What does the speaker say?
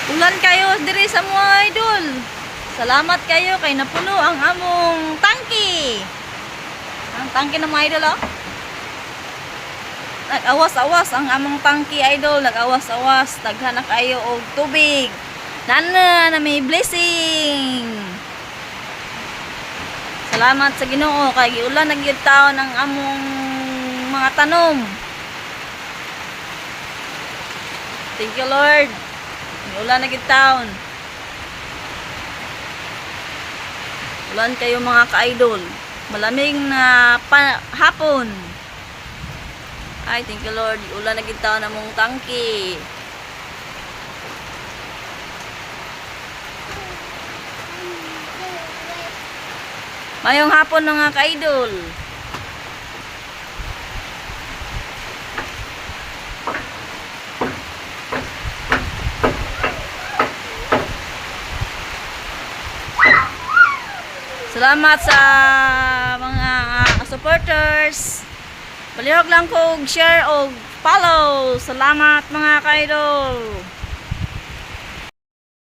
Ulan kayo diri sa mga idol. Salamat kayo kay napuno ang among tangke. Ang tangke ng mga idol oh. Nag-awas-awas ang among tangke idol, nag-awas-awas, daghan na kayo og tubig. Nana na may blessing. Salamat sa Ginoo kay giulan na gyud taon ang among mga tanom. Thank you Lord. Ulan na gitaon. Ulan kayo mga ka-idol. Malamig na hapon. Ay, thank you Lord. Ulan na gitaon na mong tangki. Mayong hapon mga ka-idol. Salamat sa mga supporters. Palihog lang ko share o follow. Salamat mga ka-idol.